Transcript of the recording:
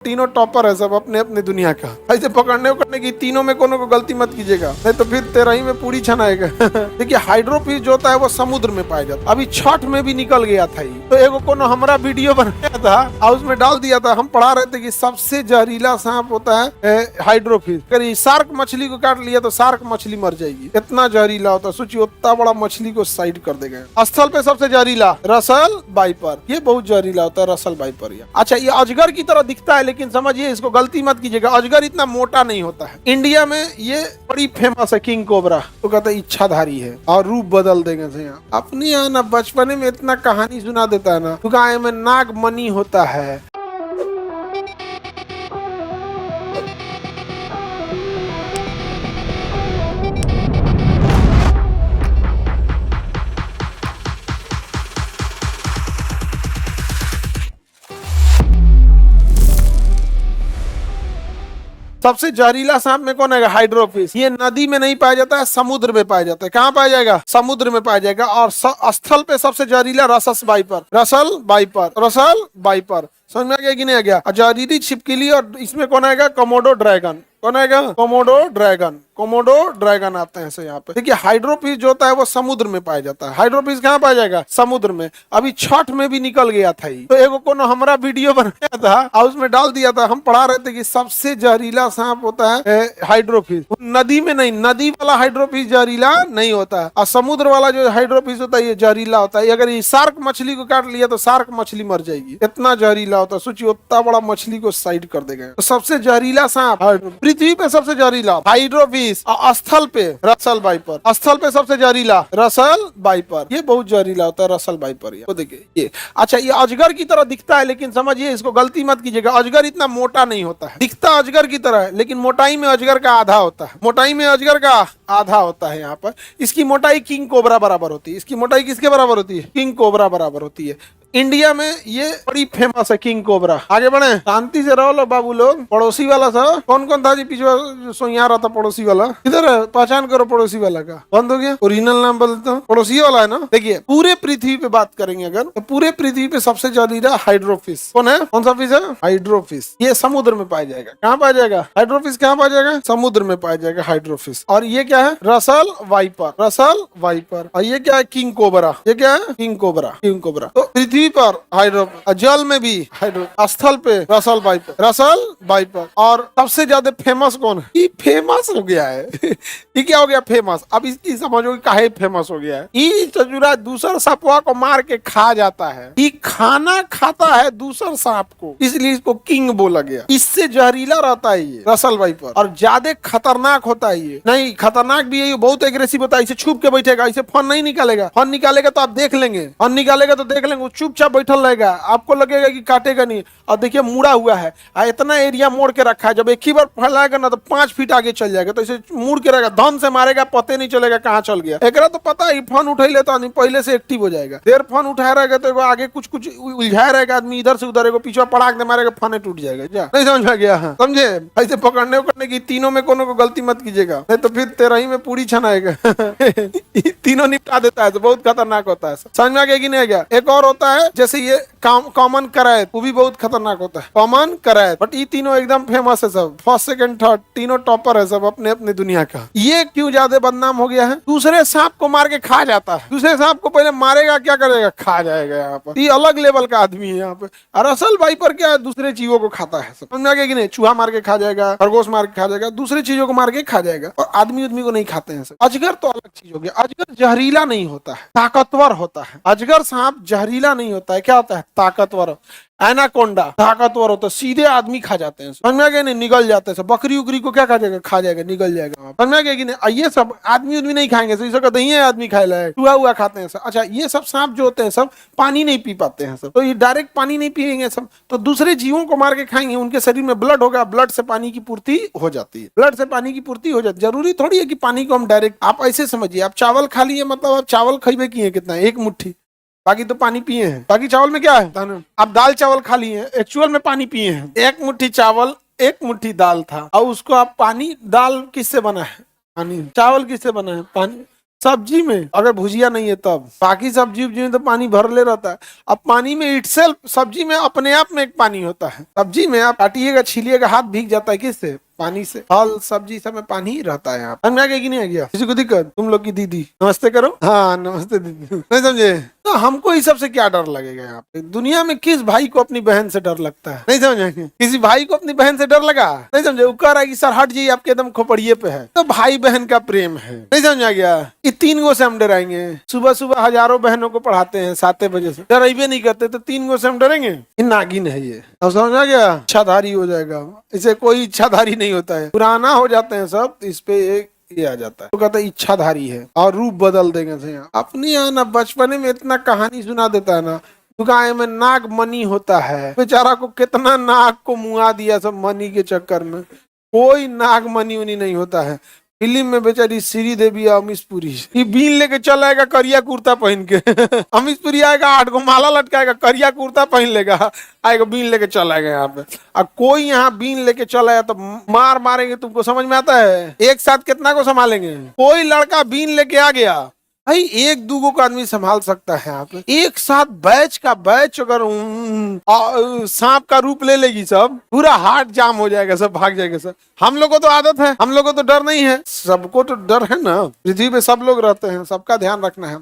तीनों टॉपर है सब अपने अपने दुनिया का। ऐसे पकड़ने की तीनों में कोनो को गलती मत कीजिएगा, नहीं तो फिर तेरही में पूरी छनाएगा। देखिए हाइड्रोफिश जो होता है वो समुद्र में पाया जाता है। अभी छठ में भी निकल गया था ये, तो एगो कोनो हमारा वीडियो बनाया था और उसमें डाल दिया था। हम पढ़ा रहे थे कि सबसे जहरीला सांप होता है हाइड्रोफिश। अगर ये शार्क मछली को काट लिया तो शार्क मछली मर जाएगी, इतना जहरीला होता है। सोचिए उतना बड़ा मछली को साइड कर देगा। स्थल पे सबसे जहरीला रसल वाइपर, ये बहुत जहरीला होता है रसल वाइपर। अच्छा ये अजगर की तरह दिखता है, लेकिन समझिए इसको गलती मत कीजिएगा, अजगर इतना मोटा नहीं होता है। इंडिया में ये बड़ी फेमस है किंग कोबरा, तो कहते हैं इच्छाधारी है और रूप बदल देंगे से यहाँ। अपने यहाँ ना बचपने में इतना कहानी सुना देता है ना, तो गाय में नागमणि होता है। सबसे जहरीला सांप में कौन है? हाइड्रोफिश। ये नदी में नहीं पाया जाता है, समुद्र में पाया जाता है। कहाँ पाया जाएगा? समुद्र में पाया जाएगा। और स्थल पे सबसे जहरीला Russell viper, Russell viper, Russell viper. समझ में आ गया कि नहीं आ गया? जहरीली छिपकली। और इसमें कौन आएगा? Komodo dragon. कौन आएगा? Komodo dragon. कोमोडो ड्रैगन आते हैं यहाँ पे। देखिए हाइड्रोफिश जो होता है वो समुद्र में पाया जाता है। हाइड्रोफिश कहाँ पाया जाएगा? समुद्र में। अभी छठ में भी निकल गया था ये, तो एगो कोनो हमारा वीडियो बनाया था और उसमें डाल दिया था। हम पढ़ा रहे थे कि सबसे जहरीला सांप होता है हाइड्रोफिश। नदी में नहीं, नदी वाला हाइड्रोफिश जहरीला नहीं होता है, और समुद्र वाला जो हाइड्रोफिश होता है ये जहरीला होता है। अगर ये शार्क मछली को काट लिया तो शार्क मछली मर जाएगी, इतना जहरीला होता है। सोचिए उतना बड़ा मछली को साइड कर देगा। तो सबसे जहरीला सांप पृथ्वी पे सबसे जहरीला हाइड्रोफिश, और स्थल पे रसल वाइपर। स्थल पे सबसे जहरीला रसल वाइपर, ये बहुत जहरीला होता है रसल वाइपर। तो देखिए ये। अच्छा ये अजगर की तरह दिखता है, लेकिन समझिए इसको गलती मत कीजिएगा, अजगर इतना मोटा नहीं होता है। दिखता अजगर की तरह है, लेकिन मोटाई में अजगर का आधा होता है। मोटाई में अजगर का आधा होता है। यहाँ पर इसकी मोटाई किंग कोबरा बराबर होती है। इसकी मोटाई किसके बराबर होती है? किंग कोबरा बराबर होती है। इंडिया में ये बड़ी फेमस है किंग कोबरा। आगे बढ़े, शांति से रहो लो बाबू लोग। पड़ोसी वाला था, कौन कौन था जी पीछे सोया रहा था? पड़ोसी वाला किधर है? पहचान करो पड़ोसी वाला का। बंद हो गया? ओरिजिनल नाम बोलते हो, पड़ोसी वाला है ना। देखिए पूरे पृथ्वी पे बात करेंगे अगर, तो पूरे पृथ्वी पे सबसे जहरीला हाइड्रोफिश कौन है? कौन सा फिश है? हाइड्रोफिश। ये समुद्र में पाया जाएगा। कहाँ पाया जाएगा? हाइड्रोफिश कहाँ पाया जाएगा? समुद्र में पाया जाएगा हाइड्रोफिश। और ये क्या है? Russell viper, Russell viper. और ये क्या है? King cobra. ये क्या है? King cobra, king cobra. तो पृथ्वी पर हाइड्रो, जल में भी हाइड्रो, स्थल पे रसल वाइपर, रसल वाइपर। और सबसे ज्यादा फेमस कौन है? ये फेमस हो गया है। ये क्या हो गया? फेमस। अब इसकी समझो काहे फेमस हो गया है। ये चजुरा दूसर सांपवा को मार के खा जाता है, ये खाना खाता है दूसर सांप को, इसलिए इसको किंग बोला गया। इससे जहरीला रहता है ये रसल वाइपर, और ज्यादा खतरनाक होता है ये। नहीं खतरनाक भी है ये, बहुत एग्रेसिव होता है। इसे छुप के बैठेगा, इसे फन नहीं निकालेगा। फन निकालेगा तो आप देख लेंगे, फन निकालेगा तो देख लेंगे। चुपचाप बैठल रहेगा, आपको लगेगा कि काटेगा नहीं। और देखिए मुड़ा हुआ है, इतना एरिया मोड़ के रखा है। जब एक ही बार फैलाएगा ना तो 5 फीट आगे चल जाएगा। तो इसे मुड़ के रहेगा, धन से मारेगा, पते नहीं चलेगा कहाँ चल गया। एकरा तो पता है फोन उठा लेता आदमी पहले से एक्टिव हो जाएगा। देर फोन उठाया रहेगा तो आगे कुछ कुछ उलझाया रहेगा आदमी, इधर से उधर पीछे पड़ाक दे मारेगा, फोन टूट जाएगा। क्या नहीं समझ में गया? हाँ समझे? ऐसे पकड़ने की तीनों में कोनो को गलती मत कीजिएगा, नहीं तो फिर तेरही में पूरी छनाएगा। तीनों निपटा देता है, तो बहुत खतरनाक होता है। समझ में आ गया कि नहीं आ गया? एक और होता है जैसे ये कॉमन करैत, वो भी बहुत खतरनाक होता है। कॉमन करैत, बट ये तीनों एकदम फेमस है सब। फर्स्ट सेकंड थर्ड तीनों टॉपर है सब अपने अपने दुनिया का। ये क्यों ज्यादा बदनाम हो गया है? दूसरे सांप को मार के खा जाता है। दूसरे सांप को पहले मारेगा, क्या करेगा? खा जाएगा। यहाँ पर ये अलग लेवल का आदमी है यहाँ पे। और असल वाइपर क्या है? दूसरे चीजों को खाता है। समझ में आ गया कि नहीं? चूहा मार के खा जाएगा, खरगोश मार के खा जाएगा, दूसरे चीजों को मार के खा जाएगा, और आदमी उदमी को नहीं खाते हैं सब। अजगर तो अलग चीज हो गया। अजगर जहरीला नहीं होता है, ताकतवर होता है। अजगर सांप जहरीला नहीं होता है, क्या होता है? ताकतवर। एनाकोंडा ताकतवर होता है, सीधे आदमी खा जाते हैं। समझ में आ गया नहीं? निगल जाते हैं। बकरी उकरी को क्या खा जाएगा? खा जाएगा, निगल जाएगा। समझ में आ गया कि नहीं? ये सब आदमी उदमी नहीं खाएंगे, तो इसे कहते हैं आदमी खाए लाए, चूहा हुआ खाते हैं सब। अच्छा ये सब सांप जो होते हैं सब पानी नहीं पी पाते हैं सब, तो ये डायरेक्ट पानी नहीं पिएंगे सब, तो दूसरे जीवों को मार के खाएंगे। उनके शरीर में ब्लड होगा, ब्लड से पानी की पूर्ति हो जाती है, ब्लड से पानी की पूर्ति हो जाती है। जरूरी थोड़ी है कि पानी को हम डायरेक्ट, आप ऐसे समझिए, आप चावल खा लिए मतलब आप चावल खाइबे किए कितना? एक मुट्ठी, बाकी तो पानी पिए हैं। बाकी चावल में क्या है? आप दाल चावल खा लिए, एक्चुअल में पानी पिए हैं। एक मुट्ठी चावल, एक मुट्ठी दाल था, और उसको आप पानी, दाल किससे बना है? पानी। चावल किससे बना है? पानी। सब्जी में अगर भुजिया नहीं है तब, बाकी सब्जी उब्जी में तो पानी भरले रहता है। अब पानी में इटसेल्फ, सब्जी में अपने आप में एक पानी होता है। सब्जी में आप काटिएगा छीलिएगा हाथ भीग जाता है, किससे? पानी से। फल सब्जी सब में पानी ही रहता है। यहाँ समझ में आ गया कि नहीं आ गया? किसी को दिक्कत? तुम लोग की दीदी नमस्ते करो। हाँ नमस्ते दीदी। नहीं समझे? तो हमको इस सब से क्या डर लगेगा? यहाँ पे दुनिया में किस भाई को अपनी बहन से डर लगता है? नहीं समझे? किसी भाई को अपनी बहन से डर लगा? नहीं समझे? वो कह रहा है कि सर हट जाइए, आपके एकदम खोपड़िए पे है। तो भाई बहन का प्रेम है। नहीं समझ आ गया? ये 3 गो से हम डराएंगे? सुबह सुबह हजारों बहनों को पढ़ाते हैं 7 बजे से, डराइबे नहीं करते, तो 3 गो से हम डरेंगे? ये नागिन है ये। अब समझ आ गया? इच्छाधारी हो जाएगा। इसे कोई इच्छाधारी नहीं होता है, पुराना हो जाते हैं सब, इस पे एक ये आ जाता है तो कहता है इच्छाधारी है और रूप बदल देंगे से। अपने यहाँ ना बचपने में इतना कहानी सुना देता है ना, दुकान में नाग मनी होता है, बेचारा को कितना नाग को मुआ दिया सब मनी के चक्कर में। कोई नाग मनी उनी नहीं होता है। फिल्म में बेचारी श्रीदेवी अमीश पुरी, ये बीन लेके चल आएगा करिया कुर्ता पहन के। अमीश पुरी आएगा 8 गो माला लटकाएगा, करिया कुर्ता पहन लेगा, आएगा बीन लेके चल आएगा यहाँ पे। और कोई यहाँ बीन लेके चल आया तो मार मारेंगे। तुमको समझ में आता है? एक साथ कितना को संभालेंगे? कोई लड़का बीन लेके आ गया भाई, 1-2 को आदमी संभाल सकता है। आप एक साथ बैच का बैच अगर सांप का रूप ले लेगी सब, पूरा हार्ट जाम हो जाएगा, सब भाग जाएगा सब। हम लोग को तो आदत है, हम लोग को तो डर नहीं है। सबको तो डर है ना, पृथ्वी पे सब लोग रहते हैं, सबका ध्यान रखना है।